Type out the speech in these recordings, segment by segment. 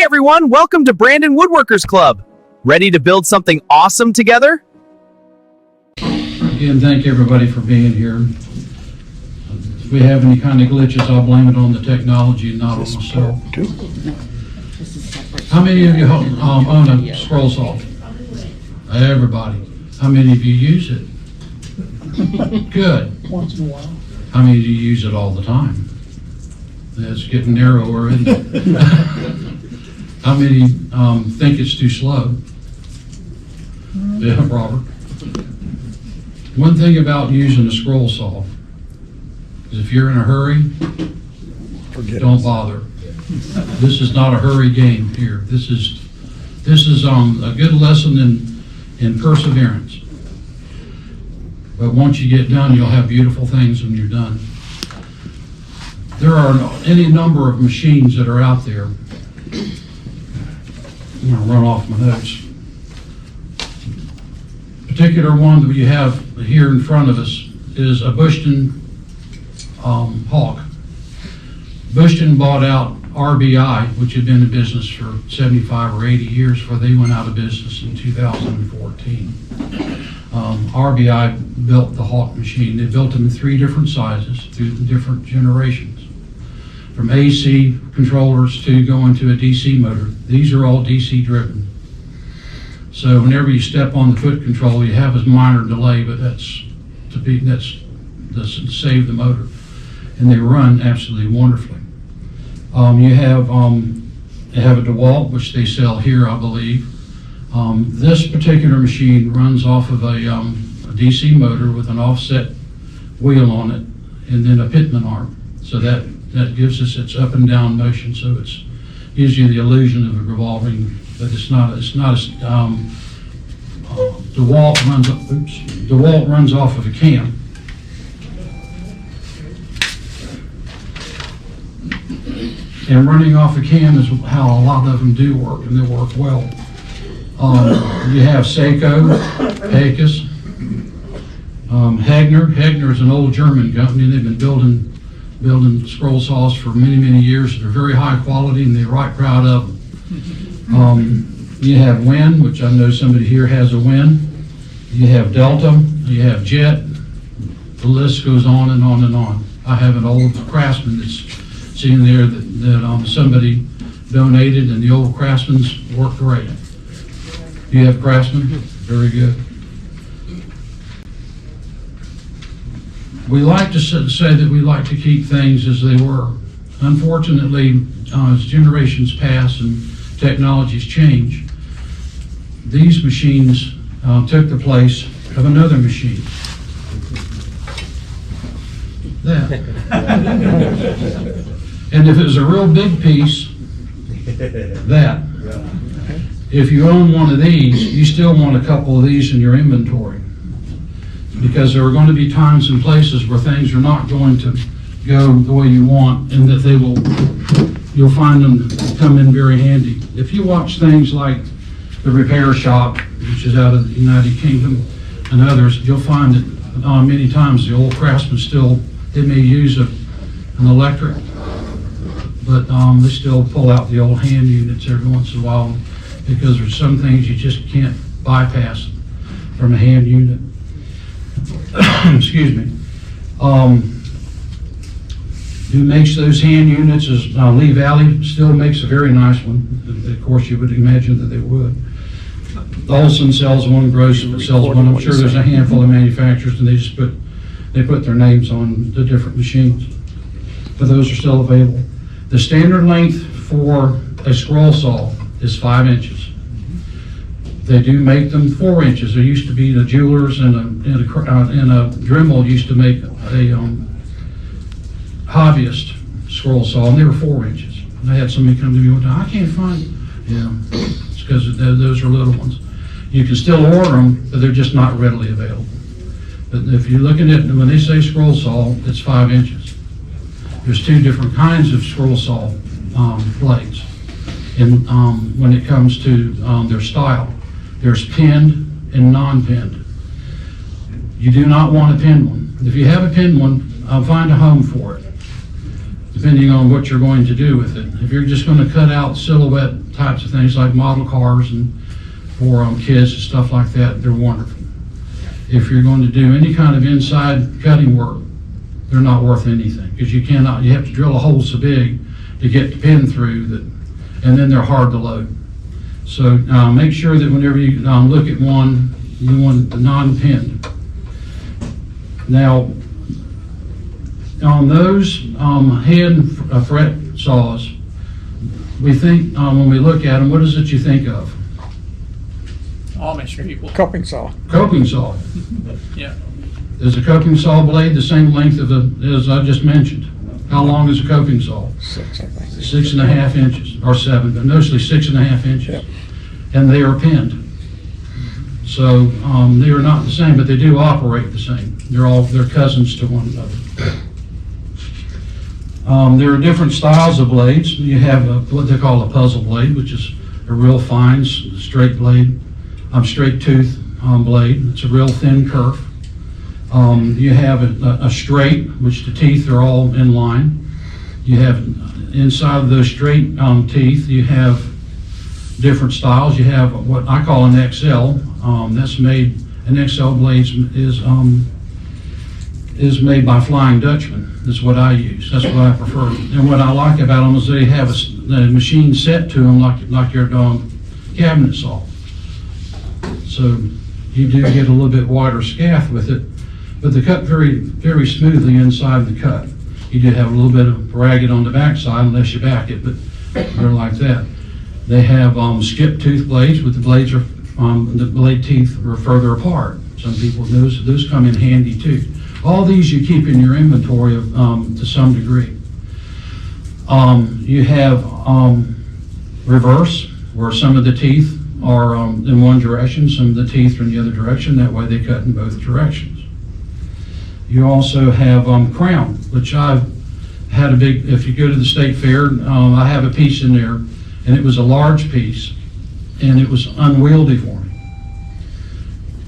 everyone, welcome to Brandon Woodworkers Club. Ready to build something awesome together? Again, thank everybody for being here. If we have any kind of glitches, I'll blame it on the technology and not on myself. How many of you own a scroll saw? Everybody. How many of you use it? Good. Once in a while. How many of you use it all the time? It's getting narrower, isn't it? How many think it's too slow? Yeah, Robert. One thing about using a scroll saw is if you're in a hurry, don't bother. This is not a hurry game here. This is a good lesson in perseverance. But once you get done, you'll have beautiful things when you're done. There are any number of machines that are out there. I'm going to run off my notes. Particular one that you have here in front of us is a Bushton Hawk. Bushton bought out RBI, which had been in business for 75 or 80 years before they went out of business in 2014. RBI built the Hawk machine. They built them in 3 different sizes through the different generations. From AC controllers to going to a DC motor. These are all DC driven. So whenever you step on the foot control, you have a minor delay, but that's to save the motor. And they run absolutely wonderfully. You have a DeWalt, which they sell here, I believe. This particular machine runs off of a DC motor with an offset wheel on it, and then a pitman arm. So that gives us its up and down motion. So it gives you the illusion of a revolving, but it's not. DeWalt runs off of a cam. And running off a cam is how a lot of them do work, and they work well. You have Seiko, Pecos, Hagner. Hagner is an old German company. They've been building scroll saws for many, many years. They're very high quality, and they're right proud of them. You have Win, which I know somebody here has a Win. You have Delta. You have Jet. The list goes on and on and on. I have an old Craftsman that's sitting there that somebody donated, and the old Craftsman's work great. You have Craftsman? Very good. We like to say that we like to keep things as they were. Unfortunately, as generations pass and technologies change, these machines took the place of another machine. That. And if it was a real big piece, that. If you own one of these, you still want a couple of these in your inventory. Because there are going to be times and places where things are not going to go the way you want, and that you'll find them come in very handy. If you watch things like the Repair Shop, which is out of the United Kingdom, and others, you'll find that many times the old Craftsmen they may use an electric, but they still pull out the old hand units every once in a while, because there's some things you just can't bypass from a hand unit. Excuse me. Who makes those hand units is Lee Valley. Still makes a very nice one. Of course, you would imagine that they would. Olson sells one, Gross sells one. I'm sure there's a handful of manufacturers, and they put their names on the different machines. But those are still available. The standard length for a scroll saw is 5 inches. They do make them 4 inches. There used to be the jewelers and a Dremel used to make a hobbyist scroll saw, and they were 4 inches. And I had somebody come to me one time, I can't find them. Yeah, it's because those are little ones. You can still order them, but they're just not readily available. But if you're looking at, when they say scroll saw, it's 5 inches. There's 2 different kinds of scroll saw blades. And when it comes to their style, there's pinned and non-pinned. You do not want a pinned one. If you have a pinned one, find a home for it, depending on what you're going to do with it. If you're just going to cut out silhouette types of things like model cars and for kids and stuff like that, they're wonderful. If you're going to do any kind of inside cutting work, they're not worth anything, because you have to drill a hole so big to get the pin through that, and then they're hard to load. So make sure that whenever you look at one, you want the non-pinned. Now, on those hand fret saws, we think, when we look at them, what is it you think of? Amish people. Coping saw. Coping saw. Yeah. Is a coping saw blade the same length as I just mentioned? How long is a coping saw? 6, I think. 6.5 inches, or 7, but mostly 6.5 inches. Yep. And they are pinned. So they are not the same, but they do operate the same. They're cousins to one another. There are different styles of blades. You have what they call a puzzle blade, which is a real fine straight blade, straight tooth blade. It's a real thin kerf. You have a straight, which the teeth are all in line. You have inside of those straight teeth, you have different styles. You have what I call an XL. That's made, an XL blade is made by Flying Dutchman. That's what I use. That's what I prefer. And what I like about them is they have a machine set to them like your cabinet saw. So you do get a little bit wider scath with it, but they cut very, very smoothly inside the cut. You do have a little bit of ragged on the back side unless you back it, but they're like that. They have skip tooth blades, with the blades are the blade teeth are further apart. Some people, those come in handy too. All these you keep in your inventory of, to some degree. You have reverse, where some of the teeth are in one direction, some of the teeth are in the other direction. That way they cut in both directions. You also have crown, which I've had a big, if you go to the state fair, I have a piece in there, and it was a large piece, and it was unwieldy for me.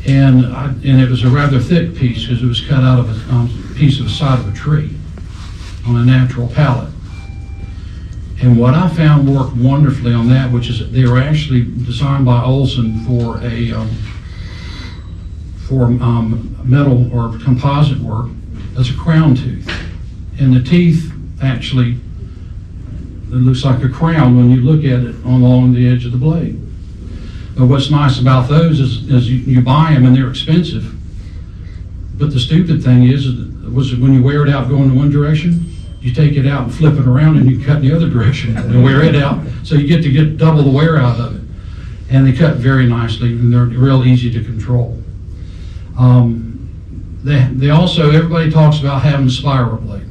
And it was a rather thick piece because it was cut out of a piece of the side of a tree on a natural pallet. And what I found worked wonderfully on that, which is they were actually designed by Olson for metal or composite work, as a crown tooth. And the teeth actually, it looks like a crown when you look at it along the edge of the blade. But what's nice about those is you buy them and they're expensive. But the stupid thing is when you wear it out going in one direction, you take it out and flip it around and you cut in the other direction and wear it out. So you get to get double the wear out of it. And they cut very nicely and they're real easy to control. They also, everybody talks about having a spiral blade.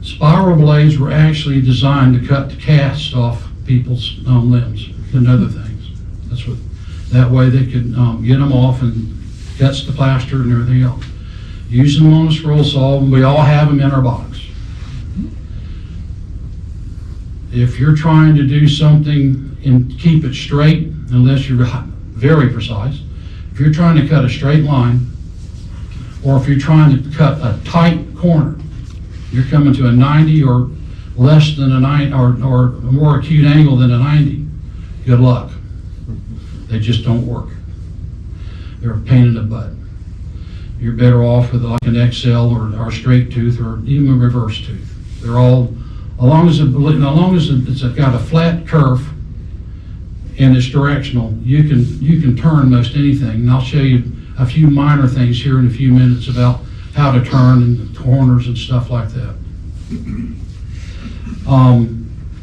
Spiral blades were actually designed to cut the cast off people's limbs and other things. That way they could get them off and cuts the plaster and everything else. Using them on a scroll saw, we all have them in our box. If you're trying to do something and keep it straight, unless you're very precise, if you're trying to cut a straight line, or if you're trying to cut a tight corner, you're coming to a 90 or less than a 90, or a more acute angle than a 90, good luck. They just don't work. They're a pain in the butt. You're better off with like an XL or straight tooth or even a reverse tooth. They're all, as long as it's got a flat curve and it's directional, you can turn most anything. And I'll show you a few minor things here in a few minutes about how to turn and corners and stuff like that.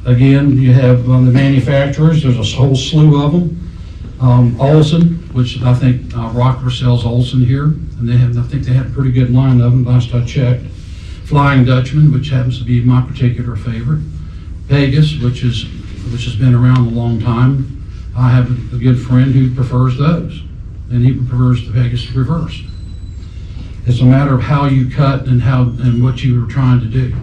Again, you have the manufacturers. There's a whole slew of them. Olson, which I think Rockler sells Olson here, and I think they had a pretty good line of them last I checked. Flying Dutchman, which happens to be my particular favorite. Pegas, which has been around a long time. I have a good friend who prefers those, and he prefers the Pegas reverse. It's a matter of how you cut and what you were trying to do.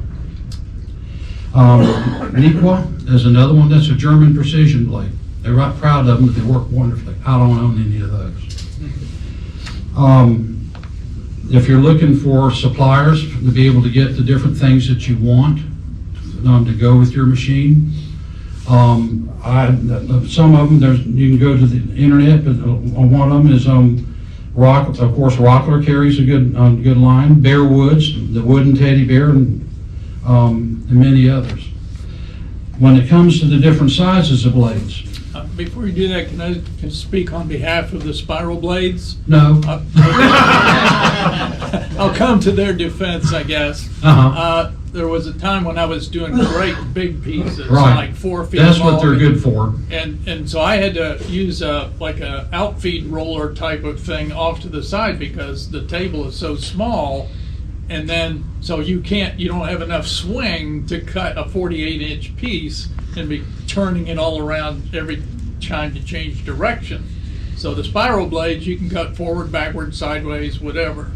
Nikwa is another one. That's a German precision blade. They're right proud of them, but they work wonderfully. I don't own any of those. If you're looking for suppliers to be able to get the different things that you want to go with your machine, Some of them, you can go to the internet, but one of them is of course, Rockler carries a good line. Bear Woods, the wooden teddy bear, and many others. When it comes to the different sizes of blades, Before you do that, can I speak on behalf of the spiral blades? no. I'll come to their defense, I guess. There was a time when I was doing great big pieces, Right. like 4 feet That's long. what they're good for. And so I had to use like a outfeed roller type of thing off to the side because the table is so small. And then, so you don't have enough swing to cut a 48-inch piece and be turning it all around every time to change direction. So the spiral blades, you can cut forward, backward, sideways, whatever.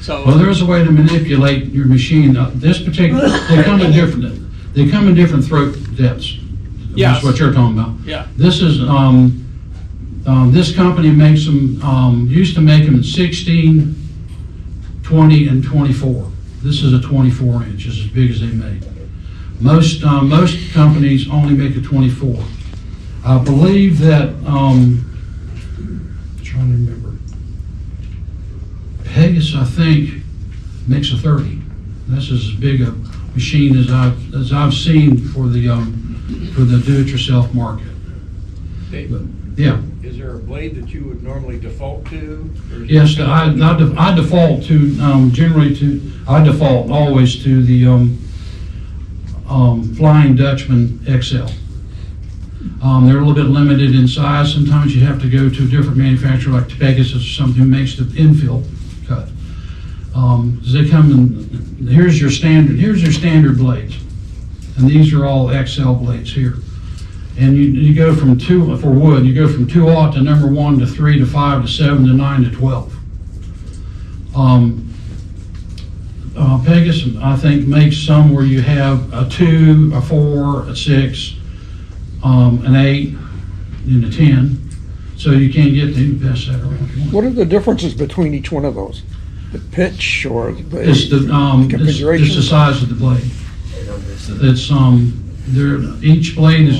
So. Well, there's a way to manipulate your machine. This particular, they come in different throat depths. Yes. That's what you're talking about. Yeah. This is, this company makes them, used to make them in 16, 20, and 24. This is a 24 inch, it's as big as they make. Most companies only make a 24. I believe that, I'm trying to remember. Pegasus, I think, makes a 30. This is as big a machine as I've seen for the do-it-yourself market. Dave, But, yeah. is there a blade that you would normally default to? Or is Yes, it- I default to I default always to the Flying Dutchman XL. They're a little bit limited in size. Sometimes you have to go to a different manufacturer like Pegasus or something who makes the infill cut. They come in. Here's your standard blades, and these are all XL blades here. And you go from 2 for wood. You go from 2/0 to number 1 to 3 to 5 to 7 to 9 to 12. Pegasus, I think, makes some where you have a 2, a 4, a 6, an 8, and a 10. So you can't get the pass that around if you want. What are the differences between each one of those? The pitch or It's the it's the size of the blade. It's each blade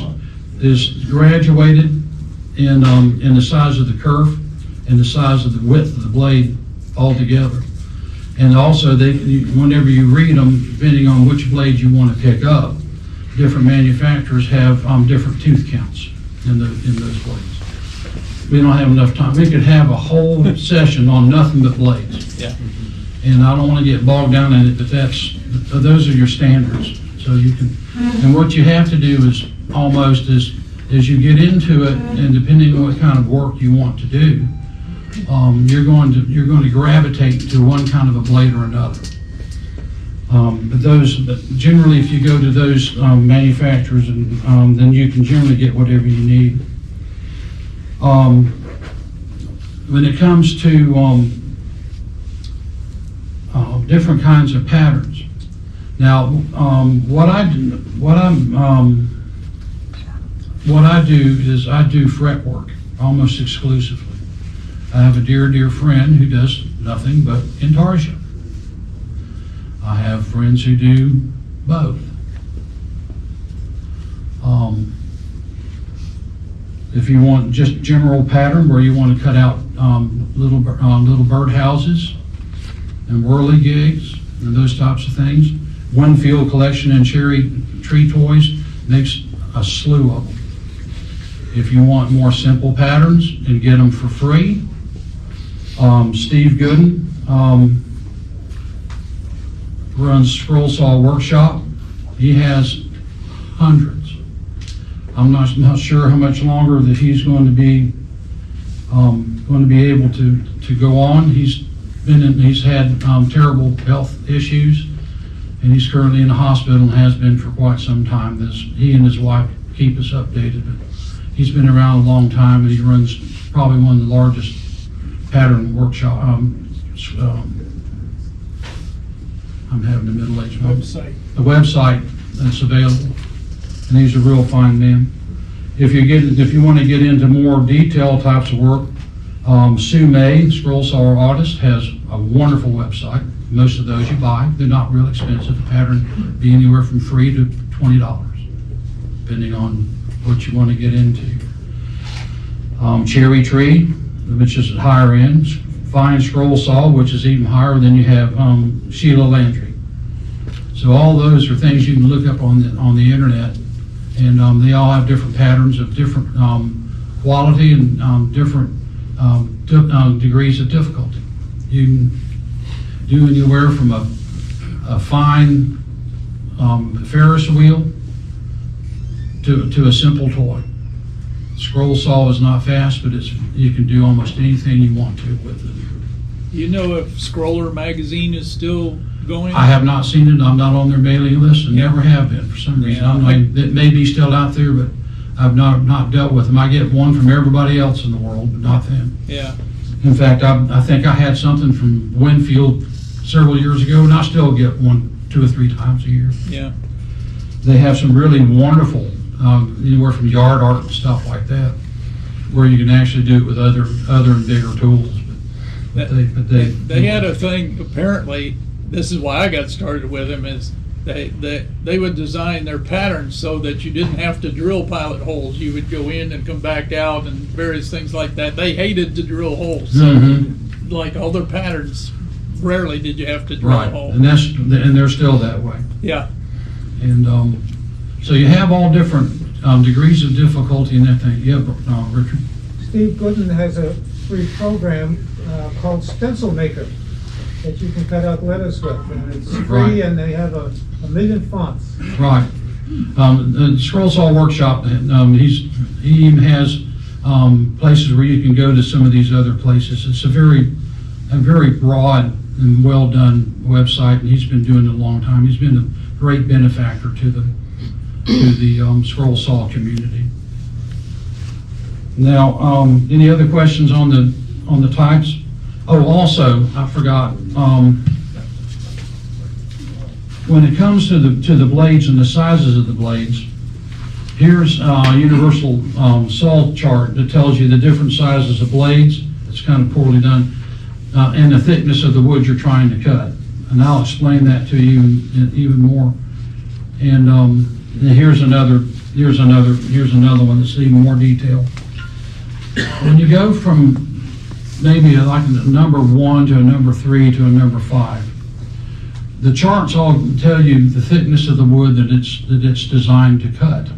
is graduated in the size of the kerf and the size of the width of the blade altogether. And also, whenever you read them, depending on which blade you want to pick up, different manufacturers have different tooth counts in those blades. We don't have enough time. We could have a whole session on nothing but blades. Yeah. And I don't want to get bogged down in it, but those are your standards. So you can, and what you have to do is almost as you get into it, and depending on what kind of work you want to do, you're going to gravitate to one kind of a blade or another. But generally, if you go to those manufacturers, and then you can generally get whatever you need. When it comes to different kinds of patterns, now what I do is I do fret work almost exclusively. I have a dear friend who does nothing but intarsia. I have friends who do both. If you want just general pattern where you want to cut out little bird houses and whirligigs and those types of things, Winfield Collection and Cherry Tree Toys makes a slew of them. If you want more simple patterns and get them for free, Steve Gooden runs Scroll Saw Workshop. He has hundreds. I'm not sure how much longer that he's going to be able to go on. He's had terrible health issues, and he's currently in the hospital and has been for quite some time. He and his wife keep us updated, but he's been around a long time, and he runs probably one of the largest pattern workshop. I'm having a middle-aged Website. The website that's available, and he's a real fine man. If you want to get into more detailed types of work, Sue May, Scroll Saw Artist, has a wonderful website. Most of those you buy, they're not real expensive. The pattern be anywhere from free to $20, depending on what you want to get into. Cherry tree, which is at higher end. Fine scroll saw, which is even higher. Then you have Sheila Landry. So all those are things you can look up on the internet, and they all have different patterns of different quality and different degrees of difficulty. You can do anywhere from a fine Ferris wheel to a simple toy. Scroll saw is not fast, but you can do almost anything you want to with it. You know if Scroller magazine is still going? I have not seen it. I'm not on their mailing list and never have been for some reason. It may be still out there, but I've not dealt with them. I get one from everybody else in the world, but not them. Yeah. In fact, I think I had something from Winfield several years ago, and I still get one 2 or 3 times a year. Yeah. They have some really wonderful, anywhere from yard art and stuff like that, where you can actually do it with other and bigger tools. They had a thing, apparently, this is why I got started with them, is they would design their patterns so that you didn't have to drill pilot holes. You would go in and come back out and various things like that. They hated to drill holes. So like all their patterns, rarely did you have to drill a hole. And they're still that way. Yeah. And so you have all different degrees of difficulty in that thing. Yeah, Richard? Steve Gooden has a free program called Stencil Maker that you can cut out letters with, and it's free, Right. and they have a million fonts. Right. The Scroll Saw Workshop, he even has places where you can go to some of these other places. It's a very broad and well done website, and he's been doing it a long time. He's been a great benefactor to the Scroll Saw community. Now, any other questions on the types? Oh, also, I forgot. When it comes to the blades and the sizes of the blades, here's a universal saw chart that tells you the different sizes of blades. It's kind of poorly done, and the thickness of the wood you're trying to cut. And I'll explain that to you even more. And here's another one that's even more detailed. When you go from maybe like a number 1 to a number 3 to a number 5, the charts all tell you the thickness of the wood that it's designed to cut.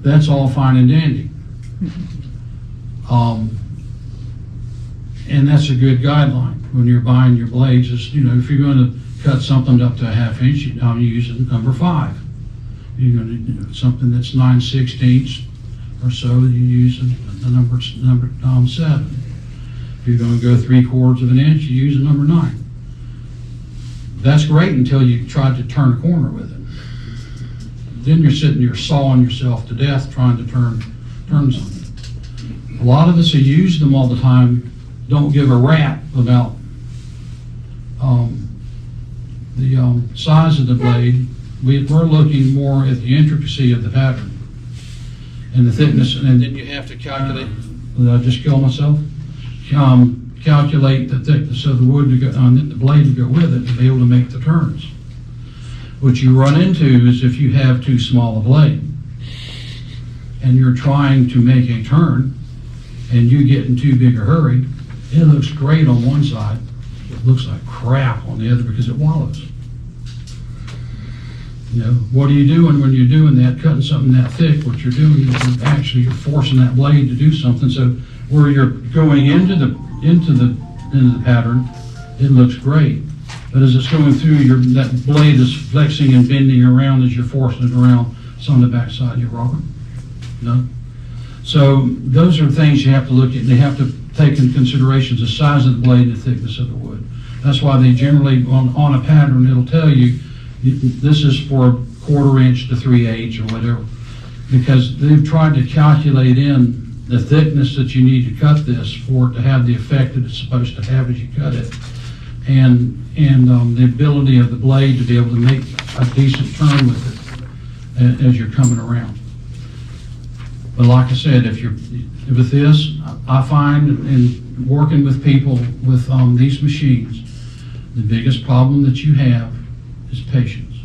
That's all fine and dandy. And that's a good guideline when you're buying your blades. Is, if you're going to cut something up to a 1/2 inch, you use a number 5. You're going to do something that's 9/16 or so, you use a number 7. If you're going to go 3/4 of an inch, you use a number 9. That's great until you try to turn a corner with it. Then you're sitting there sawing yourself to death trying to turn something. A lot of us who use them all the time don't give a rap about the size of the blade. We're looking more at the intricacy of the pattern and the thickness, and then you have to calculate. Did I just kill myself? Calculate the thickness of the wood to go, the blade to go with it to be able to make the turns. What you run into is if you have too small a blade and you're trying to make a turn and you get in too big a hurry, it looks great on one side, it looks like crap on the other because it wallows. What are you doing when you're doing that, cutting something that thick? What you're doing is you're forcing that blade to do something. So where you're going into the pattern, it looks great. But as it's going through, that blade is flexing and bending around as you're forcing it around. It's on the back side. You, Robert? No? So those are things you have to look at. They have to take into consideration the size of the blade and the thickness of the wood. That's why they generally, on a pattern, it'll tell you this is for 1/4 inch to 3/8 or whatever, because they've tried to calculate in the thickness that you need to cut this for it to have the effect that it's supposed to have as you cut it, and the ability of the blade to be able to make a decent turn with it as you're coming around. But like I said, with this, I find in working with people with these machines, the biggest problem that you have is patience.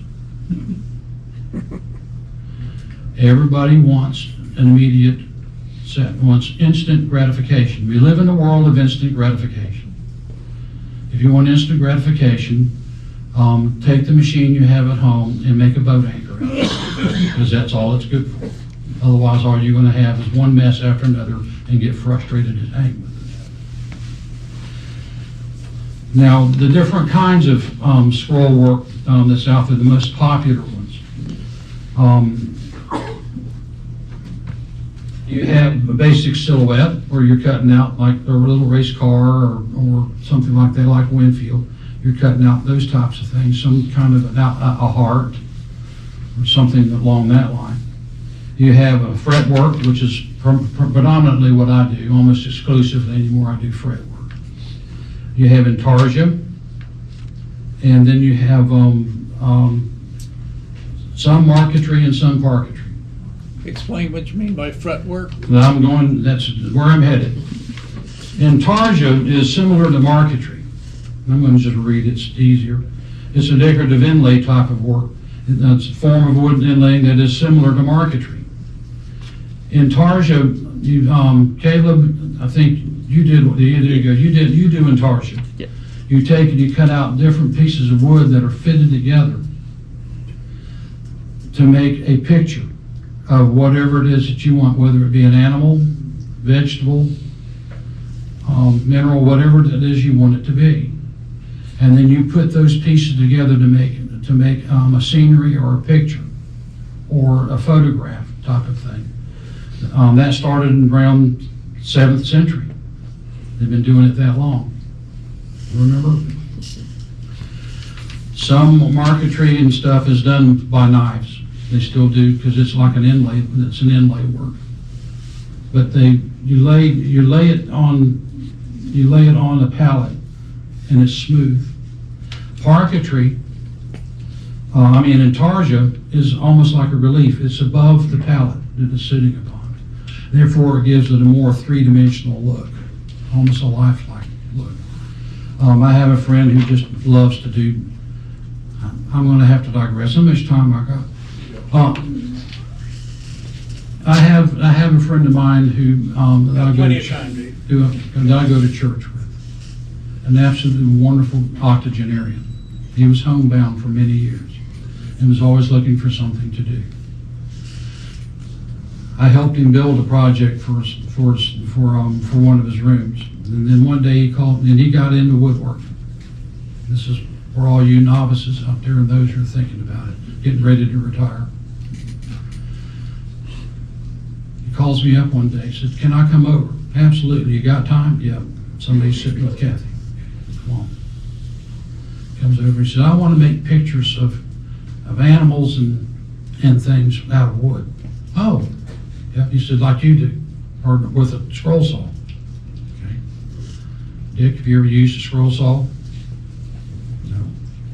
Everybody wants an immediate wants instant gratification. We live in a world of instant gratification. If you want instant gratification, take the machine you have at home and make a boat anchor, because that's all it's good for. Otherwise, all you're going to have is one mess after another and get frustrated at hanging with it. Now, the different kinds of scroll work that's out there, the most popular ones. You have a basic silhouette where you're cutting out like a little race car or something like that, like Winfield. You're cutting out those types of things, some kind of a heart or something along that line. You have a fretwork, which is predominantly what I do, almost exclusively anymore. I do fretwork. You have intarsia, and then you have some marquetry and some parquetry. Explain what you mean by fretwork. That's where I'm headed. Intarsia is similar to marquetry. I'm going to just read it, it's easier. It's a decorative inlay type of work. It's a form of wood inlaying that is similar to marquetry. Intarsia, Caleb, I think you do intarsia. Yeah. You take and you cut out different pieces of wood that are fitted together to make a picture of whatever it is that you want, whether it be an animal, vegetable, mineral, whatever it is you want it to be. And then you put those pieces together to make a scenery or a picture or a photograph type of thing. That started in around 7th century. They've been doing it that long. Remember? Some marquetry and stuff is done by knives. They still do, because it's like an inlay. It's an inlay work. But you lay it on a pallet, and it's smooth. Parquetry, intarsia is almost like a relief. It's above the pallet that it's sitting upon. Therefore, it gives it a more three-dimensional look, almost a lifelike look. I have a friend who just loves to do. I'm going to have to digress. How much time I got? I have a friend of mine who that I go to church with, an absolutely wonderful octogenarian. He was homebound for many years and was always looking for something to do. I helped him build a project for one of his rooms, and then one day he called me and he got into woodworking. This is for all you novices out there and those who are thinking about it, getting ready to retire. He calls me up one day, he said, "Can I come over?" "Absolutely. You got time?" "Yeah." Somebody's sitting with Kathy. "Come on." Comes over, he said, "I want to make pictures of animals and things out of wood." "Oh." "Yeah." He said, "Like you do, or with a scroll saw." Okay. "Dick, have you ever used a scroll saw?" "No."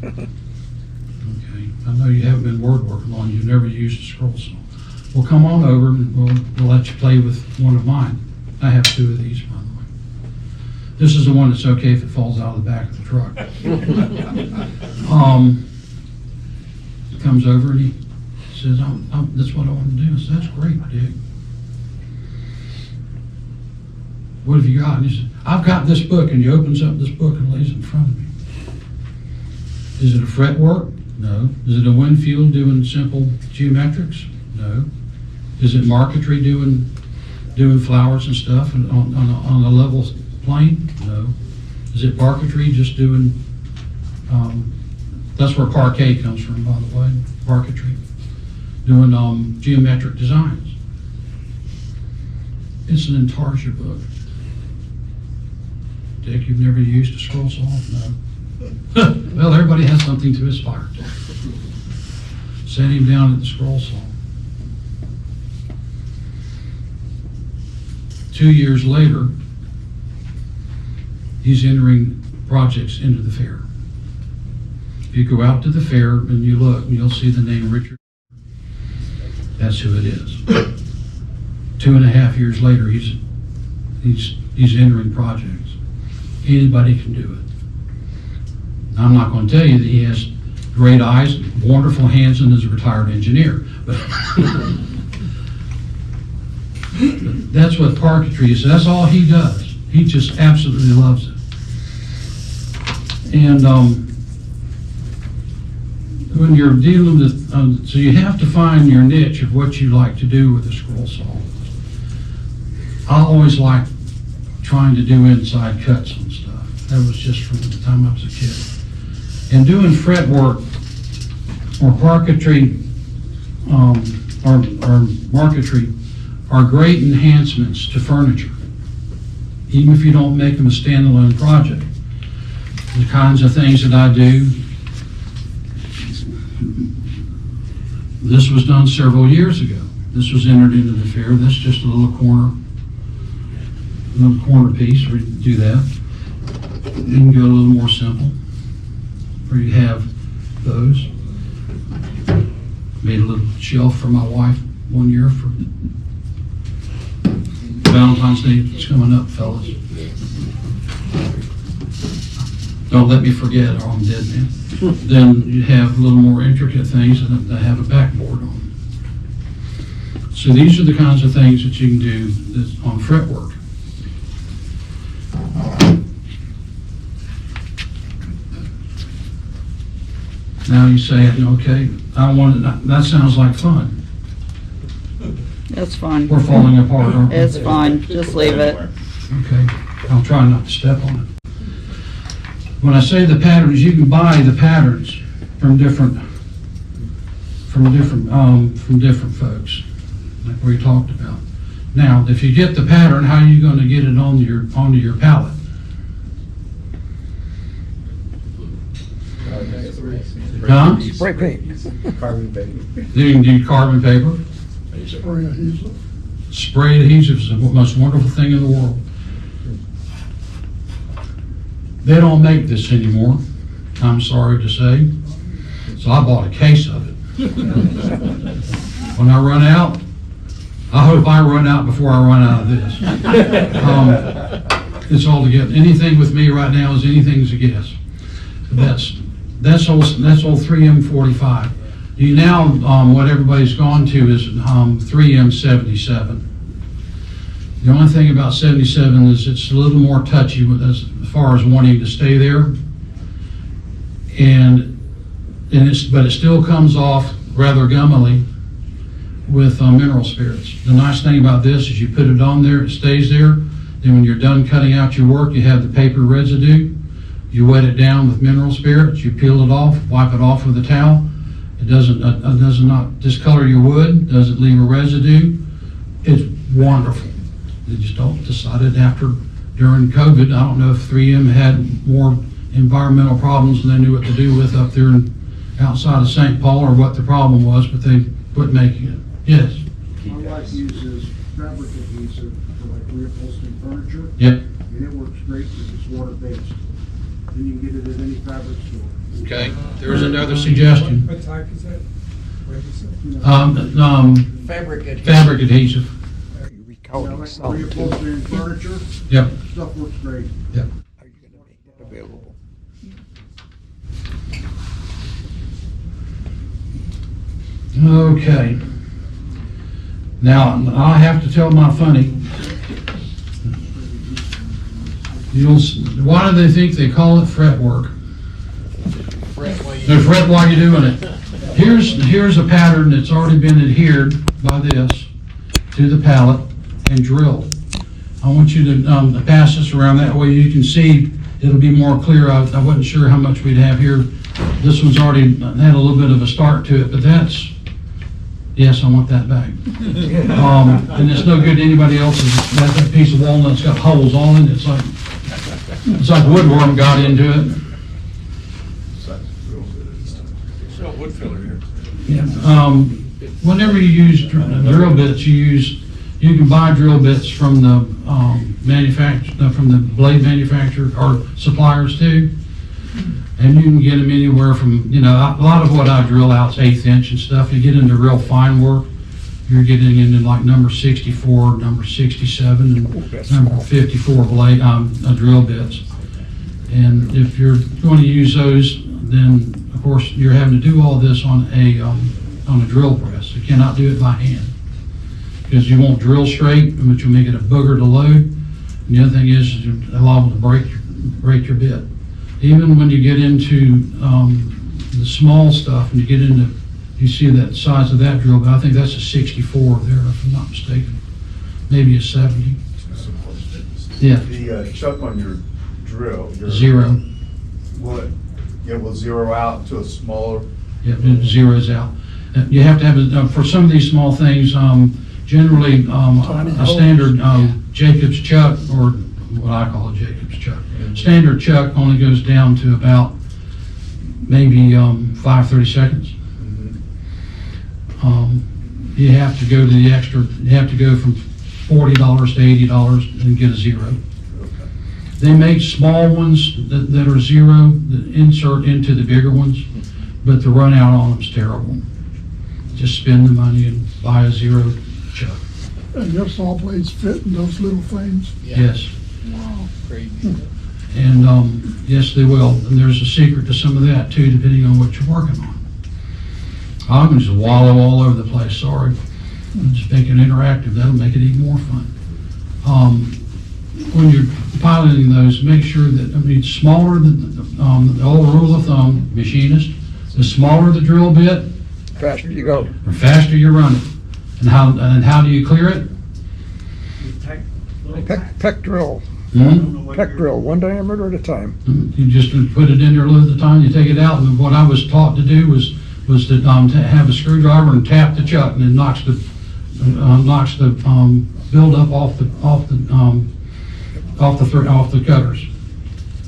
"Okay. I know you haven't been woodworking long. You've never used a scroll saw. Well, come on over and we'll let you play with one of mine. I have two of these, by the way. This is the one that's okay if it falls out of the back of the truck." Comes over and he says, "That's what I want to do." I said, "That's great, Dick. What have you got?" And he said, "I've got this book." And he opens up this book and lays it in front of me. "Is it a fretwork?" "No." "Is it a Winfield doing simple geometrics?" "No." "Is it marquetry doing flowers and stuff on a level plane?" "No." "Is it parquetry just doing, that's where parquet comes from, by the way, parquetry, doing geometric designs?" "It's an intarsia book." "Dick, you've never used a scroll saw?" "No." Well, everybody has something to aspire to. Sat him down at the scroll saw. 2 years later, he's entering projects into the fair. If you go out to the fair and you look, you'll see the name Richard. That's who it is. 2.5 years later, he's entering projects. Anybody can do it. I'm not going to tell you that he has great eyes, wonderful hands, and is a retired engineer. But that's what parquetry is. That's all he does. He just absolutely loves it. And when you're dealing with, so you have to find your niche of what you like to do with a scroll saw. I always liked trying to do inside cuts on stuff. That was just from the time I was a kid. And doing fretwork or parquetry or marquetry are great enhancements to furniture, even if you don't make them a standalone project. The kinds of things that I do, this was done several years ago. This was entered into the fair. This is just a little corner piece where you can do that. You can go a little more simple, where you have those. Made a little shelf for my wife one year for Valentine's Day. It's coming up, fellas. Don't let me forget or I'm dead, man. Then you have a little more intricate things that have a backboard on. So these are the kinds of things that you can do on fretwork. Now you say, okay, that sounds like fun. It's fun. We're falling apart, aren't we? It's fun. Just leave it. Okay, I'll try not to step on it. When I say the patterns, you can buy the patterns from different folks, like we talked about. Now, if you get the pattern, how are you going to get it onto your pallet? Huh? Spray paint. You can do carbon paper. Spray adhesive is the most wonderful thing in the world. They don't make this anymore, I'm sorry to say. So I bought a case of it. When I run out, I hope I run out before I run out of this. It's all to get. Anything with me right now is anything's a guess. That's old 3M45. You now, what everybody's gone to is 3M77. The only thing about 77 is it's a little more touchy as far as wanting to stay there, but it still comes off rather gummily with mineral spirits. The nice thing about this is you put it on there, it stays there. Then when you're done cutting out your work, you have the paper residue. You wet it down with mineral spirits, you peel it off, wipe it off with a towel. It does not discolor your wood, doesn't leave a residue. It's wonderful. They just decided during COVID, I don't know if 3M had more environmental problems than they knew what to do with up there outside of St. Paul or what the problem was, but they quit making it. Yes? My wife uses fabric adhesive for like reupholstering furniture. Yep. And it works great because it's water-based. Then you can get it at any fabric store. Okay, there's another suggestion. What type is that? What is it? Fabric adhesive. Fabric adhesive. Are you recounting Like some? reupholstering furniture, Yep. stuff works great. Yep. Are you gonna make that available? Okay. Now, I have to tell my funny. Why do they think they call it fretwork? They fret while you're doing it. Here's a pattern that's already been adhered by this to the pallet and drilled. I want you to pass this around, that way you can see, it'll be more clear. I wasn't sure how much we'd have here. This one's already had a little bit of a start to it, but yes, I want that back. And it's no good to anybody else's. That piece of walnut's got holes on it. It's like woodworm got into it. Still wood filler here. Yeah. Whenever you use drill bits, you can buy drill bits from the from the blade manufacturer or suppliers too, and you can get them anywhere from a lot of what I drill out is 1/8 inch and stuff. You get into real fine work, you're getting into like number 64, number 67, and number 54 blade drill bits. And if you're going to use those, then of course you're having to do all this on a drill press. You cannot do it by hand. because you won't drill straight, which will make it a booger to load. And the other thing is you're liable to break your bit. Even when you get into the small stuff, and you get into, you see that size of that drill, but I think that's a 64 there, if I'm not mistaken. Maybe a 70. Yeah, The chuck on your drill. Your, 0. will zero out to a smaller. Yeah, it zeroes out. You have to have, for some of these small things, generally, a standard Jacobs chuck, or what I call a Jacobs chuck. Standard chuck only goes down to about maybe 5/32. You have to go to the extra, you have to go from $40 to $80 and get a 0. They make small ones that are 0 that insert into the bigger ones, but the run out on them is terrible. Just spend the money and buy a 0 chuck. And your saw blades fit in those little things? Yes. Wow. And yes, they will. And there's a secret to some of that too, depending on what you're working on. I'm going to just wallow all over the place, sorry. Just make it interactive, that'll make it even more fun. When you're piloting those, make sure that, I mean, smaller than the old rule of thumb, machinist, the smaller the drill bit, Faster you go. the faster you run it. And how do you clear it? Peck drill. Hmm? Peck drill, one diameter at a time. You just put it in there a little at the time, you take it out, and what I was taught to do was to have a screwdriver and tap the chuck, and it knocks the build up off the cutters.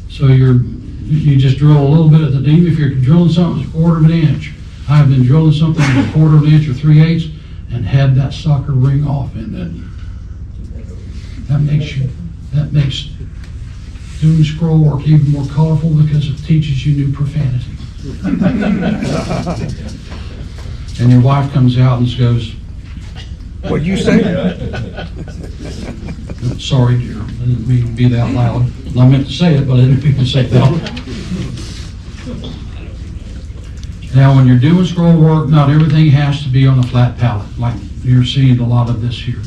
So you just drill a little bit at the even if you're drilling something that's a 1/4 inch. I've been drilling something that's a 1/4 inch or 3/8 and had that sucker ring off in it. That makes doing scroll work even more colorful because it teaches you new profanity. And your wife comes out and goes, What'd you say? sorry, dear, I didn't mean to be that loud. I meant to say it, but I didn't mean to say it that loud. Now, when you're doing scroll work, not everything has to be on a flat pallet, like you're seeing a lot of this here.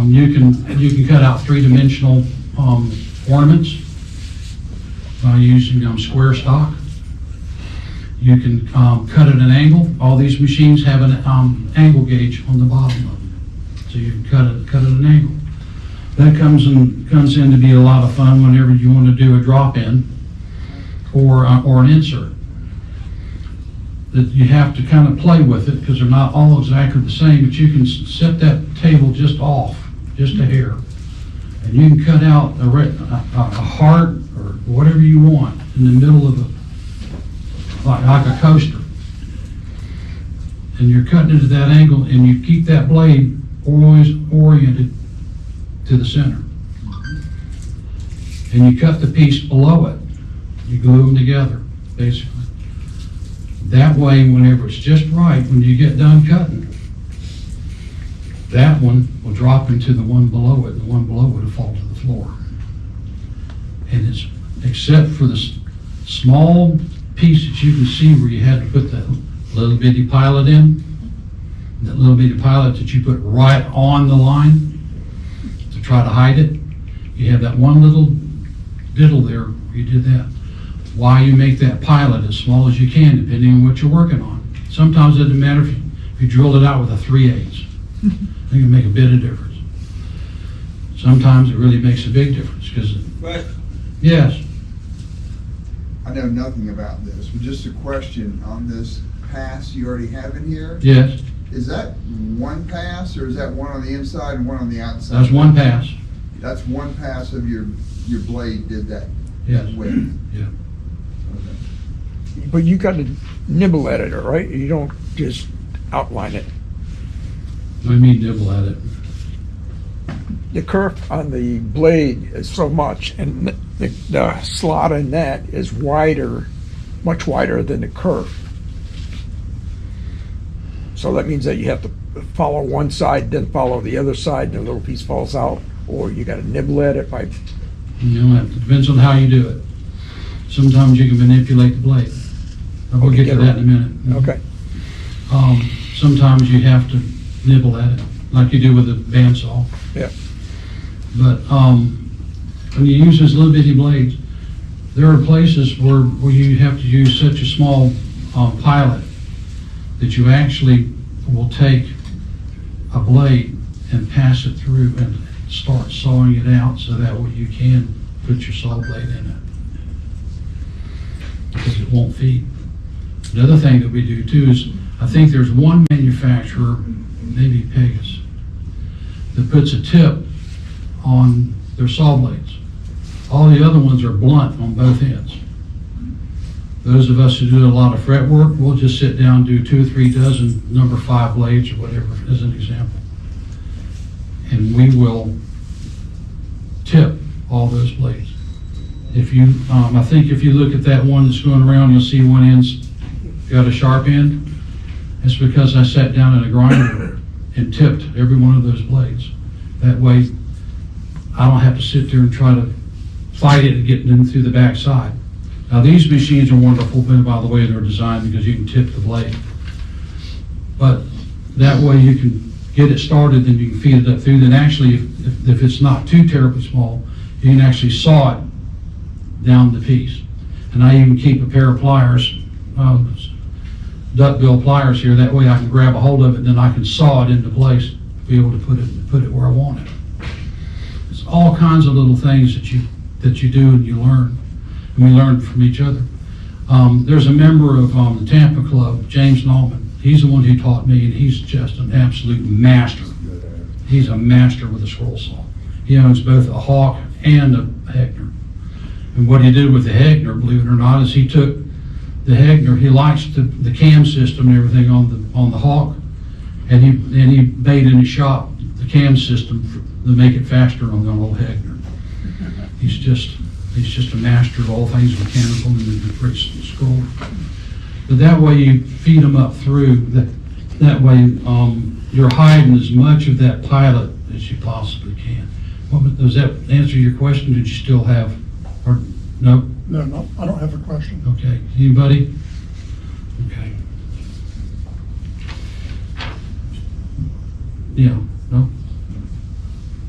You can cut out 3-dimensional ornaments by using square stock. You can cut at an angle. All these machines have an angle gauge on the bottom of them, so you can cut at an angle. That comes in to be a lot of fun whenever you want to do a drop-in or an insert. That you have to kind of play with it because they're not all exactly the same, but you can set that table just off, just a hair, and you can cut out a heart or whatever you want in the middle of like a coaster, and you're cutting it at that angle, and you keep that blade always oriented to the center, and you cut the piece below it. You glue them together, basically. That way, whenever it's just right, when you get done cutting, that one will drop into the one below it, and the one below it will fall to the floor. And it's, except for the small piece that you can see where you had to put that little bitty pilot in, that little bitty pilot that you put right on the line to try to hide it, you have that one little diddle there where you did that. Why you make that pilot as small as you can, depending on what you're working on. Sometimes it doesn't matter if you drilled it out with a 3/8. It can make a bit of difference. Sometimes it really makes a big difference because. But Yes. I know nothing about this, but just a question on this pass you already have in here. Yes. Is that one pass, or is that one on the inside and one on the outside? That's one pass. That's one pass of your blade did that Yes. width? Yeah. Okay. But you got to nibble at it, all right? You don't just outline it. I mean, nibble at it. The kerf on the blade is so much, and the slot in that is wider, much wider than the kerf. So that means that you have to follow one side, then follow the other side, and the little piece falls out, or you got to nibble at it by. You know, it depends on how you do it. Sometimes you can manipulate the blade. We'll get to that in a minute. Okay. Sometimes you have to nibble at it. like you do with a bandsaw. Yeah. But when you use those little bitty blades, there are places where you have to use such a small pilot that you actually will take a blade and pass it through and start sawing it out so that way you can put your saw blade in it. Because it won't feed. The other thing that we do too is, I think there's one manufacturer, maybe Pegasus, that puts a tip on their saw blades. All the other ones are blunt on both ends. Those of us who do a lot of fret work, we'll just sit down and do 2 or 3 dozen number 5 blades or whatever, as an example. And we will tip all those blades. If you, I think if you look at that one that's going around, you'll see one end's got a sharp end. It's because I sat down in a grinder and tipped every one of those blades. That way, I don't have to sit there and try to fight it and get them through the back side. Now, these machines are wonderful by the way they're designed, because you can tip the blade. But that way you can get it started, then you can feed it up through. Then actually, if it's not too terribly small, you can actually saw it down the piece. And I even keep a pair of pliers, duckbill pliers here. That way I can grab a hold of it, and then I can saw it into place to be able to put it where I want it. It's all kinds of little things that you do and you learn. And we learn from each other. There's a member of the Tampa Club, James Nauman. He's the one who taught me, and he's just an absolute master. He's a master with a scroll saw. He owns both a Hawk and a Heckner. And what he did with the Heckner, believe it or not, is he took the Heckner, he likes the cam system and everything on the Hawk, and he made in his shop the cam system to make it faster on the old Heckner. He's just a master of all things mechanical and the scroll. But that way you feed them up through. That way you're hiding as much of that pilot as you possibly can. Does that answer your question? Did you still have, or no? No, I don't have a question. Okay. Anybody? Okay. Yeah. No.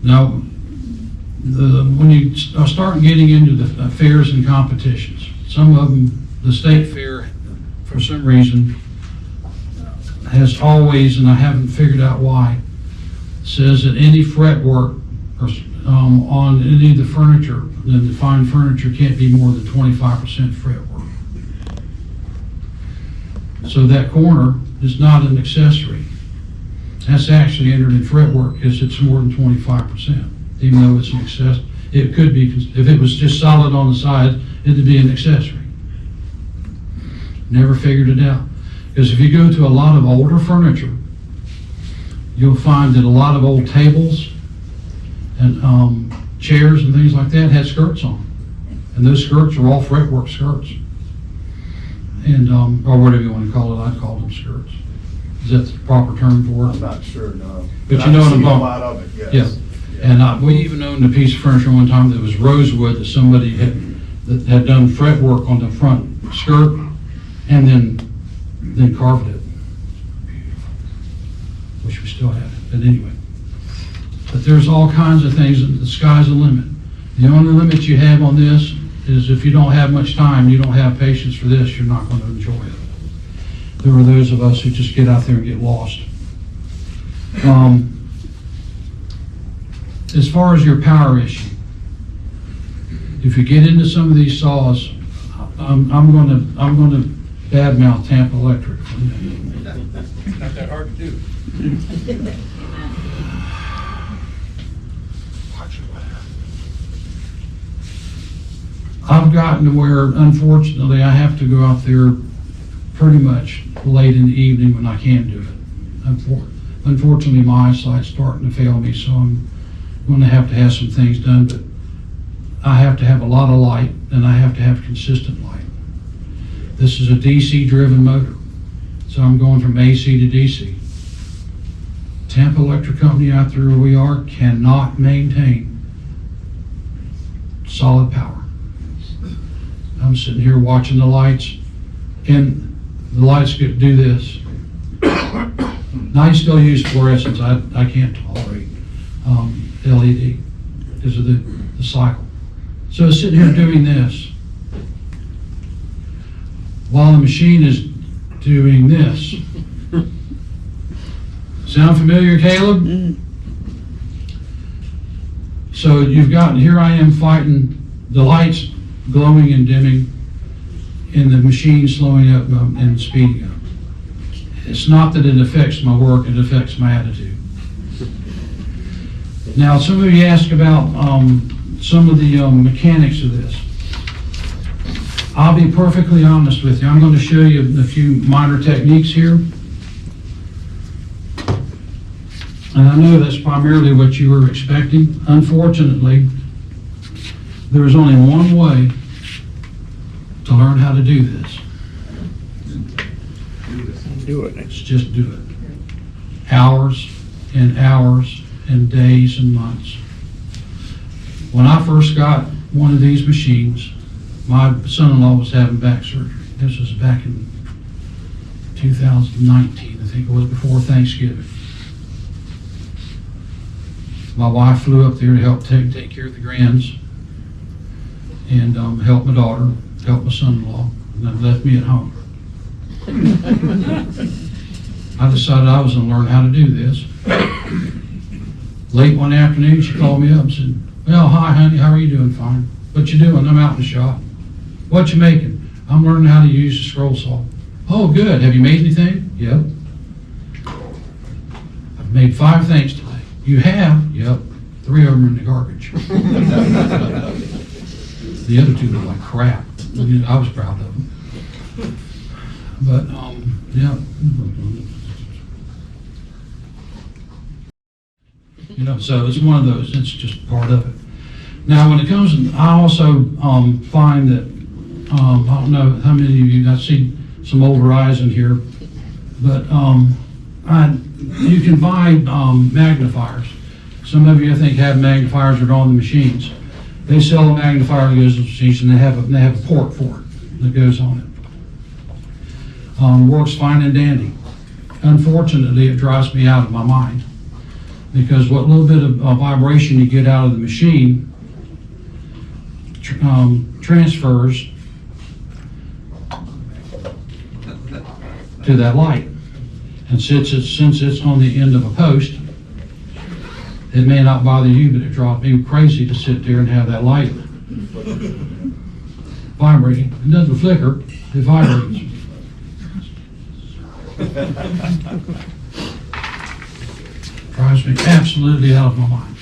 Now, when you start getting into the fairs and competitions, some of them, the state fair, for some reason, has always, and I haven't figured out why, says that any fret work or, on any of the furniture, then the fine furniture can't be more than 25% fret work. So that corner is not an accessory. That's actually entered in fret work because it's more than 25%. Even though it's an accessory. It could be, if it was just solid on the side, it'd be an accessory. Never figured it out. Because if you go to a lot of older furniture, you'll find that a lot of old tables and chairs and things like that had skirts on. And those skirts are all fretwork skirts. And, or whatever you want to call it, I'd call them skirts. Is that the proper term for it? I'm not sure, no. But you know what I'm I've seen a talking lot of it, yes. Yeah. And we even owned a piece of furniture one time that was rosewood that somebody had done fret work on the front skirt and then carved it. Wish we still had it, but anyway. But there's all kinds of things, and the sky's the limit. The only limit you have on this is if you don't have much time, you don't have patience for this, you're not going to enjoy it. There are those of us who just get out there and get lost. As far as your power issue, if you get into some of these saws, I'm going to badmouth Tampa Electric. It's not that hard to do. I've gotten to where, unfortunately, I have to go out there pretty much late in the evening when I can do it. Unfortunately, my eyesight's starting to fail me, so I'm going to have some things done, but I have to have a lot of light, and I have to have consistent light. This is a DC-driven motor, so I'm going from AC to DC. Tampa Electric Company out there where we are cannot maintain solid power. I'm sitting here watching the lights, and the lights do this. And I still use fluorescents. I can't tolerate LED because of the cycle. So sitting here doing this while the machine is doing this. Sound familiar, Caleb? So you've got, here I am fighting the lights glowing and dimming and the machine slowing up and speeding up. It's not that it affects my work, it affects my attitude. Now, some of you ask about some of the mechanics of this. I'll be perfectly honest with you. I'm going to show you a few minor techniques here. And I know that's primarily what you were expecting. Unfortunately, there is only one way to learn how to do this. Do it. It's just do it. Hours and hours and days and months. When I first got one of these machines, my son-in-law was having back surgery. This was back in 2019, I think it was before Thanksgiving. My wife flew up there to help take care of the grands and help my daughter, help my son-in-law, and then left me at home. I decided I was going to learn how to do this. Late one afternoon, she called me up and said, "Well, hi, honey, how are you doing?" "Fine." "What you doing?" "I'm out in the shop." "What you making?" "I'm learning how to use the scroll saw." "Oh, good. Have you made anything?" "Yep." "I've made 5 things today." "You have?" "Yep. 3 of them are in the garbage." The other 2 look like crap. I was proud of them. But, yeah. You know, so it's one of those, it's just part of it. Now, when it comes, I also find that, I don't know how many of you, I see some older eyes in here, but you can buy magnifiers. Some of you, I think, have magnifiers that are on the machines. They sell a magnifier that goes on the machines, and they have a port for it that goes on it. Works fine and dandy. Unfortunately, it drives me out of my mind because what little bit of vibration you get out of the machine transfers to that light. And since it's on the end of a post, it may not bother you, but it drives me crazy to sit there and have that light vibrating. It doesn't flicker, it vibrates. Drives me absolutely out of my mind.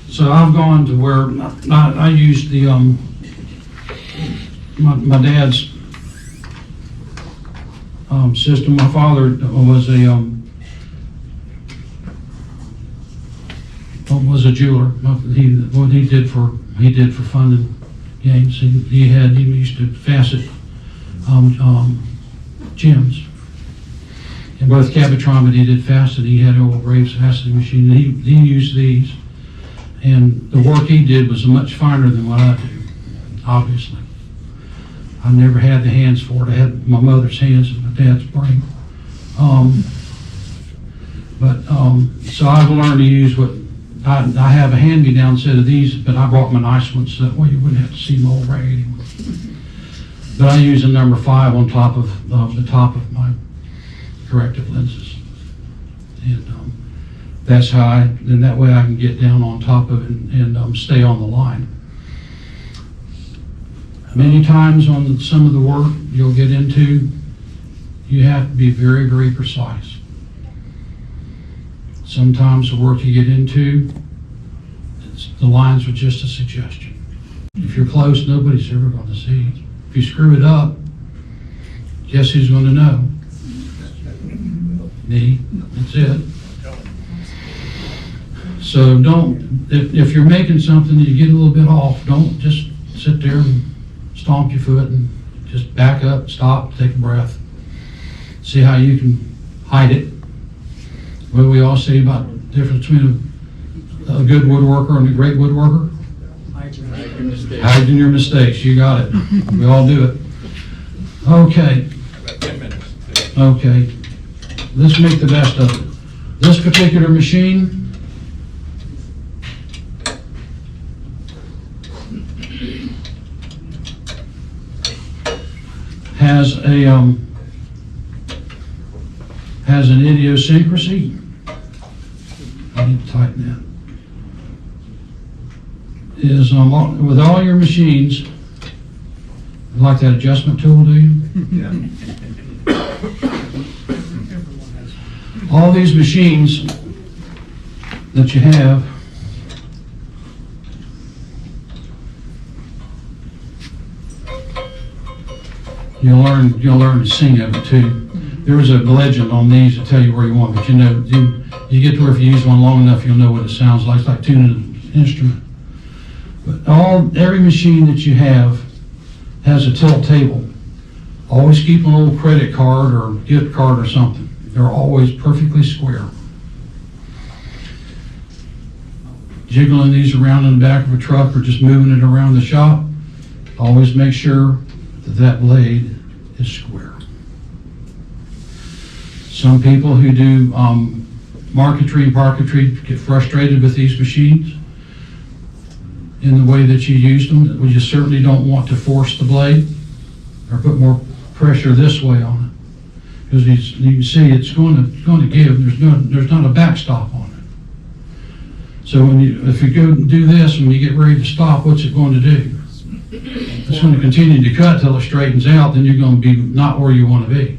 So I've gone to where I used the my dad's system. My father was a jeweler. He did for fun and games. He used to facet gems. In both Cabotron, but he did facet. He had old Braves faceting machine. He used these, and the work he did was much finer than what I do. Obviously, I never had the hands for it. I had my mother's hands and my dad's brain. So I've learned to use what I have a hand-me-down set of these, but I brought my nice ones so that way you wouldn't have to see my old raggedy one. But I use a number 5 on top of the top of my corrective lenses, and that's how then that way I can get down on top of it and stay on the line. Many times on some of the work you'll get into, you have to be very, very precise. Sometimes the work you get into, the lines are just a suggestion. If you're close, nobody's ever going to see. If you screw it up, guess who's going to know? Me. That's it. So don't, if you're making something and you get a little bit off, don't just sit there and stomp your foot and just back up, stop, take a breath. See how you can hide it. What do we all say about the difference between a good woodworker and a great woodworker? Hiding your mistakes. You got it. We all do it. Okay. About 10 minutes. Okay. Let's make the best of it. This particular machine has an idiosyncrasy. I need to tighten that. Is with all your machines, you like that adjustment tool, do you? Yeah. All these machines that you have you'll learn to sing of it too. There was a legend on these to tell you where you want, but you get to where if you use one long enough, you'll know what it sounds like. It's like tuning an instrument. But every machine that you have has a tilt table. Always keep a little credit card or gift card or something. They're always perfectly square. Jiggling these around in the back of a truck or just moving it around the shop, always make sure that blade is square. Some people who do marquetry and parquetry get frustrated with these machines in the way that you use them. You certainly don't want to force the blade or put more pressure this way on it, because you can see it's going to give. There's not a backstop on it. So if you go and do this, when you get ready to stop, what's it going to do? It's going to continue to cut till it straightens out. Then you're going to be not where you want to be.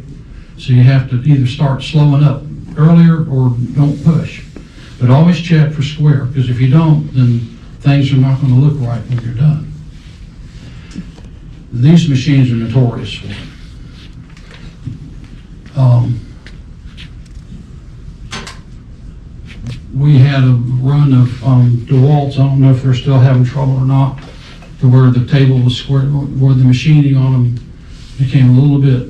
So you have to either start slowing up earlier or don't push. But always check for square, because if you don't, then things are not going to look right when you're done. These machines are notorious for it. We had a run of DeWalt's. I don't know if they're still having trouble or not, to where the table was square, where the machining on them became a little bit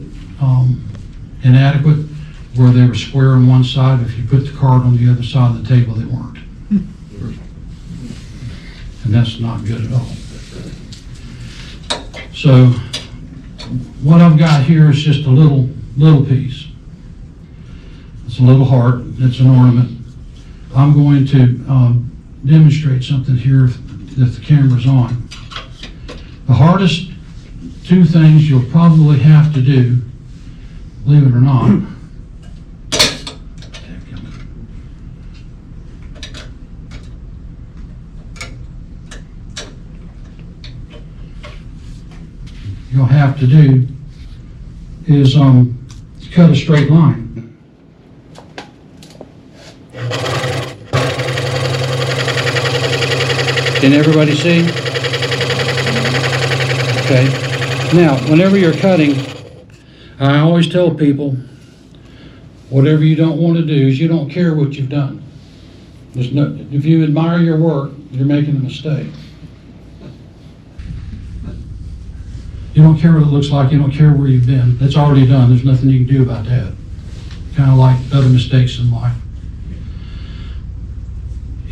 inadequate, where they were square on one side. If you put the card on the other side of the table, they weren't. And that's not good at all. So what I've got here is just a little piece. It's a little heart. It's an ornament. I'm going to demonstrate something here if the camera's on. The hardest two things you'll probably have to do, believe it or not, you'll have to do is cut a straight line. Can everybody see? Okay. Now, whenever you're cutting, I always tell people, whatever you don't want to do is you don't care what you've done. If you admire your work, you're making a mistake. You don't care what it looks like. You don't care where you've been. It's already done. There's nothing you can do about that. Kind of like other mistakes in life.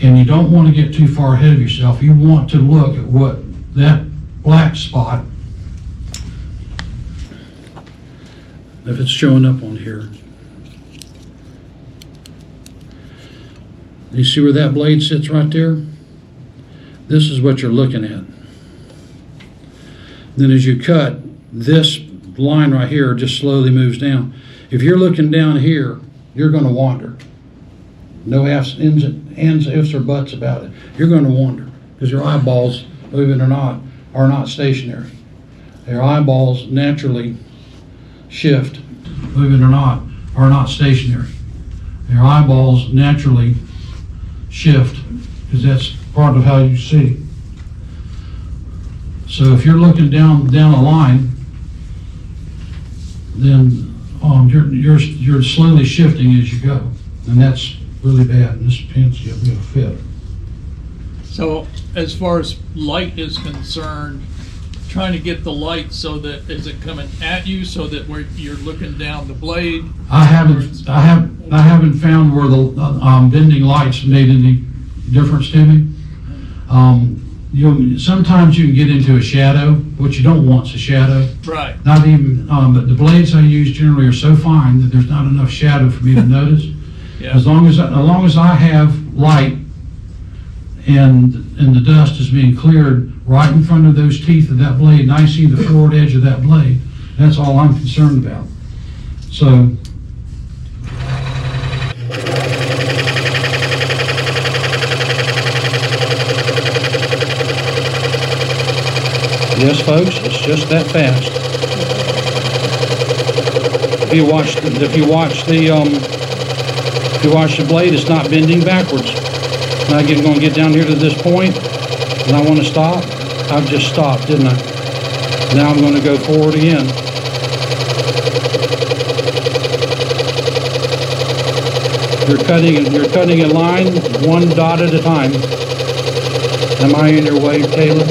And you don't want to get too far ahead of yourself. You want to look at what that black spot, if it's showing up on here. You see where that blade sits right there? This is what you're looking at. Then as you cut, this line right here just slowly moves down. If you're looking down here, you're going to wander. No ifs, ands, ifs, or buts about it. You're going to wander because your eyeballs, believe it or not, are not stationary. Your eyeballs naturally shift, believe it or not, are not stationary. Your eyeballs naturally shift because that's part of how you see. So if you're looking down a line, then you're slowly shifting as you go, and that's really bad. And this pin's will fit. So as far as light is concerned, trying to get the light so that is it coming at you so that where you're looking down the blade? I haven't found where the bending lights made any difference to me. Sometimes you can get into a shadow. What you don't want is a shadow. Right. Not even, but the blades I use generally are so fine that there's not enough shadow for me to notice. Yeah. As long as I have light and the dust is being cleared right in front of those teeth of that blade, and I see the forward edge of that blade, that's all I'm concerned about. So, yes, folks, it's just that fast. If you watch the blade, it's not bending backwards. Now I'm going to get down here to this point, and I want to stop. I've just stopped, didn't I? Now I'm going to go forward again. You're cutting a line one dot at a time. Am I in your way, Taylor?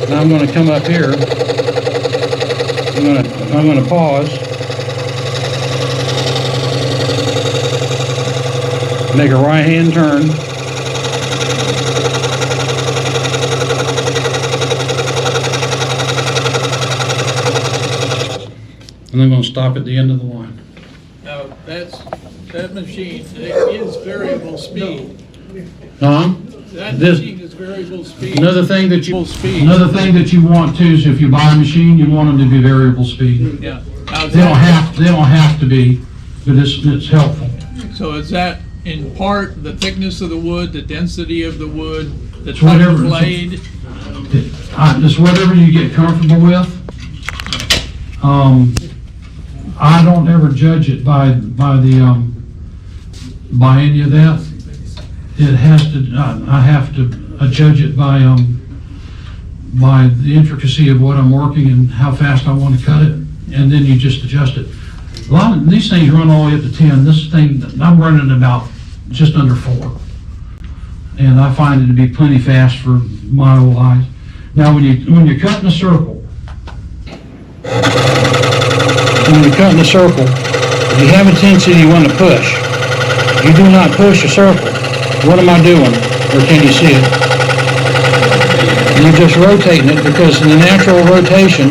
Now I'm going to come up here. I'm going to pause. Make a right-hand turn. And I'm going to stop at the end of the line. Now, that machine, it is variable speed. Huh? That This- machine is variable speed. Another thing that you Variable speed. want too is if you buy a machine, you want them to be variable speed. Yeah. Now, is They don't that- have to be, but it's helpful. So is that in part the thickness of the wood, the density of the wood, the It's type whatever- of blade? It's whatever you get comfortable with. I don't ever judge it by any of that. It has to, I have to judge it by the intricacy of what I'm working and how fast I want to cut it, and then you just adjust it. A lot of these things run all the way up to 10. This thing, I'm running about just under 4. And I find it to be plenty fast for my old eyes. Now, when you're cutting a circle, if you have a tendency you want to push, you do not push a circle. What am I doing? Or can you see it? You're just rotating it because in the natural rotation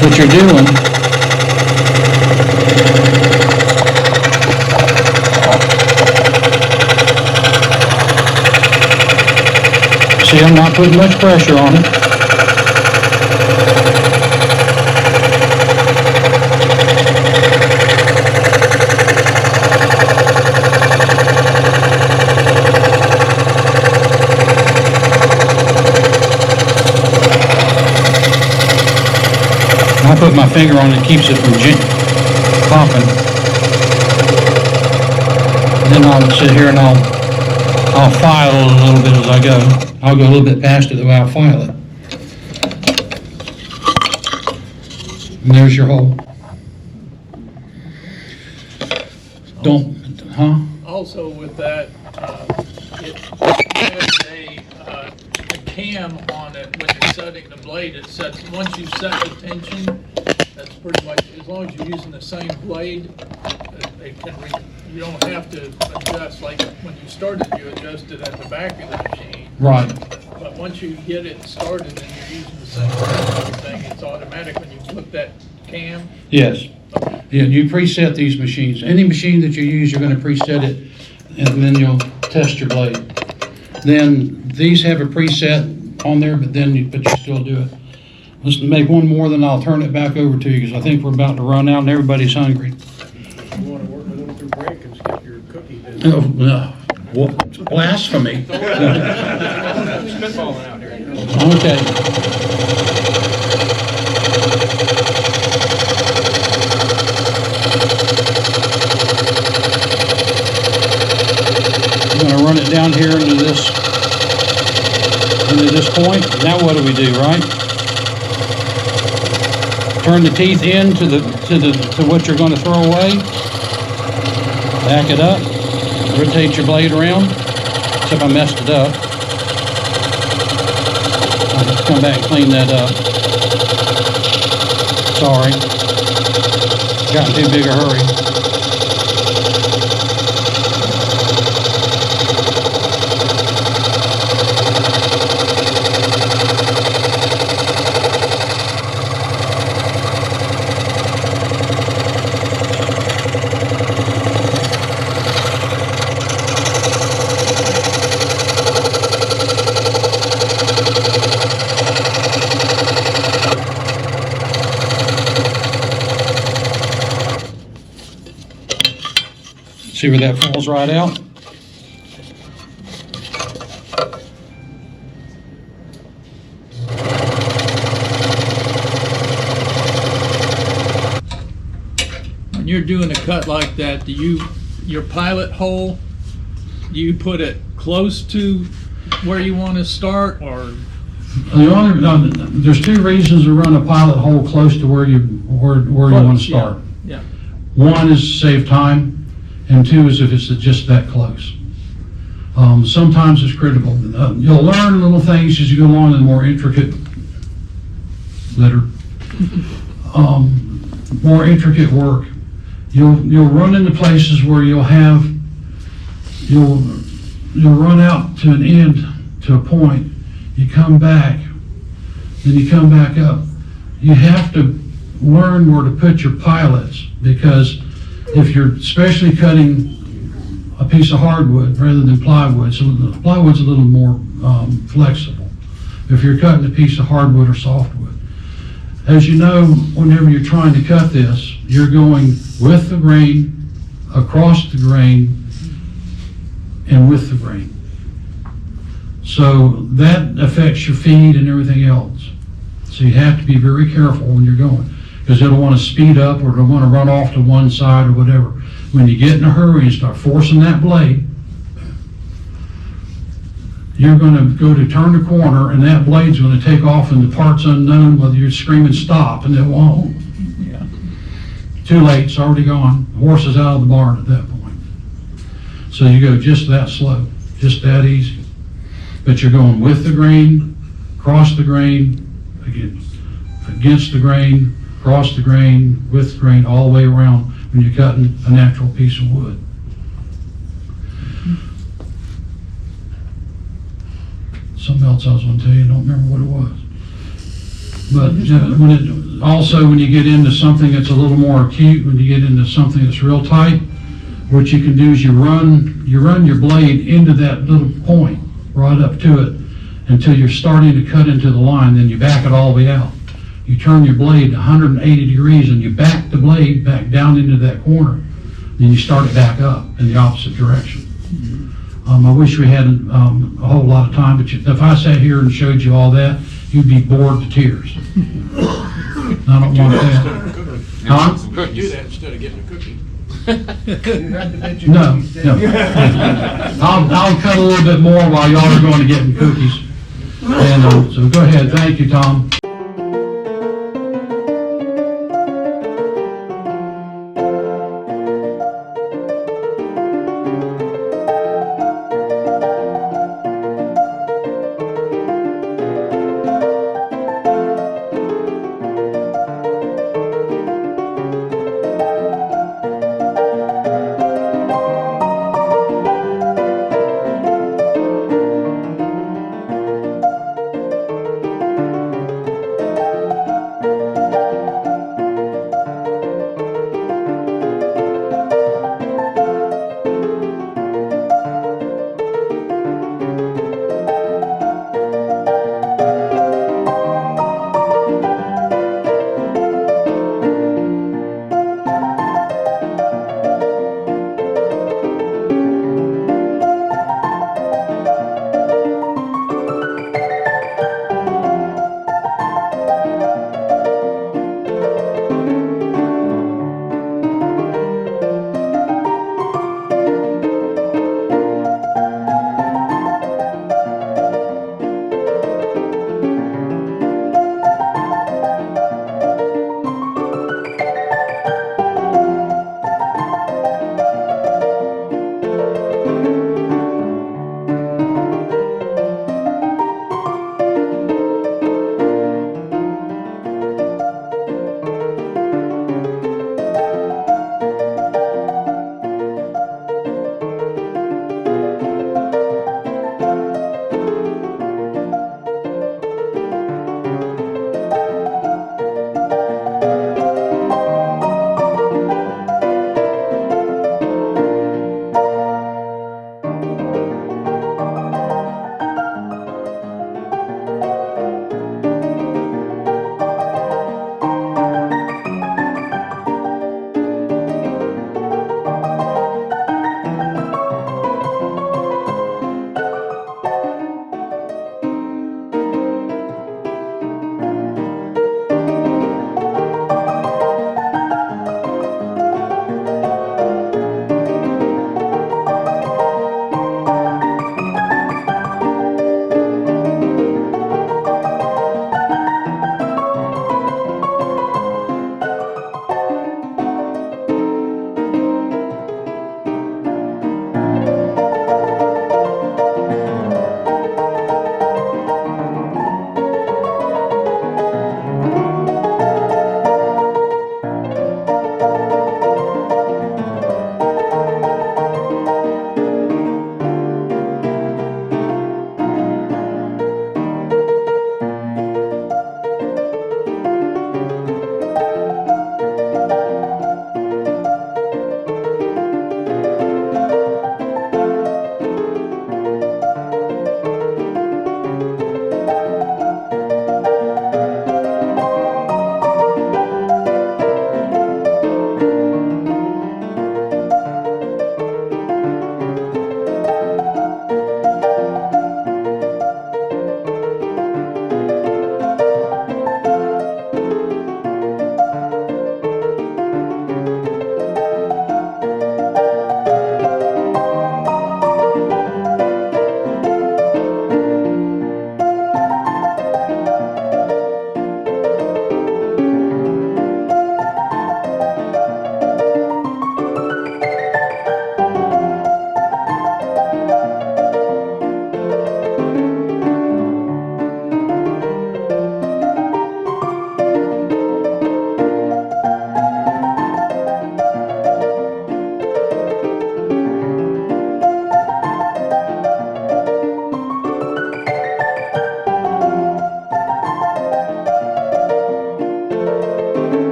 that you're doing, see, I'm not putting much pressure on it. I put my finger on it, keeps it from popping. Then I'll sit here and I'll file it a little bit as I go. I'll go a little bit past it the way I'll file it. And there's your hole. Don't, huh? Also with that, it has a cam on it when you're setting the blade. It sets, once you set the tension, that's pretty much, as long as you're using the same blade, it can you don't have to adjust, like when you started, you adjusted at the back of the machine. Right. But once you get it started and you're using the same blade and everything, it's automatic when you flip that cam. Yes. Yeah, you preset these machines. Any machine that you use, you're going to preset it, and then you'll test your blade. Then these have a preset on there, but you still do it. Let's make one more, then I'll turn it back over to you because I think we're about to run out and everybody's hungry. You want to work a little through break and skip your cookie business. Oh, no. What? Blasphemy. Spitballing out here. Okay. I'm going to run it down here into this point. Now what do we do, right? Turn the teeth in to what you're going to throw away. Back it up. Rotate your blade around. Except I messed it up. I'll have to come back and clean that up. Sorry. Got in too big a hurry. See where that falls right out? When you're doing a cut like that, your pilot hole, do you put it close to where you want to start, or? There's two reasons to run a pilot hole close to where you want to start. Yeah. One is to save time, and two is if it's just that close. Sometimes it's critical. You'll learn little things as you go along in more intricate more intricate work. You'll run into places where you'll run out to an end, to a point. You come back, then you come back up. You have to learn where to put your pilots, because if you're especially cutting a piece of hardwood rather than plywood, so the plywood's a little more flexible. If you're cutting a piece of hardwood or softwood, as you know, whenever you're trying to cut this, you're going with the grain, across the grain, and with the grain. So that affects your feed and everything else. So you have to be very careful when you're going, because it'll want to speed up or it'll want to run off to one side or whatever. When you get in a hurry and start forcing that blade, you're going to go to turn the corner and that blade's going to take off in the parts unknown, whether you're screaming stop, and it won't. Yeah. Too late, it's already gone. The horse is out of the barn at that point. So you go just that slow, just that easy. But you're going with the grain, across the grain, against the grain, across the grain, with the grain, all the way around when you're cutting a natural piece of wood. Something else I was going to tell you, I don't remember what it was. But when you get into something that's a little more acute, when you get into something that's real tight, what you can do is you run your blade into that little point, right up to it, until you're starting to cut into the line, then you back it all the way out. You turn your blade 180 degrees and you back the blade back down into that corner. Then you start it back up in the opposite direction. I wish we had a whole lot of time, but if I sat here and showed you all that, you'd be bored to tears. I don't want that. Huh? Could do that instead of getting a cookie. No. I'll cut a little bit more while y'all are going to getting cookies. And so go ahead. Thank you, Tom.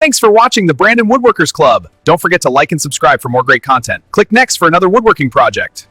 Thanks for watching the Brandon Woodworkers Club. Don't forget to like and subscribe for more great content. Click next for another woodworking project.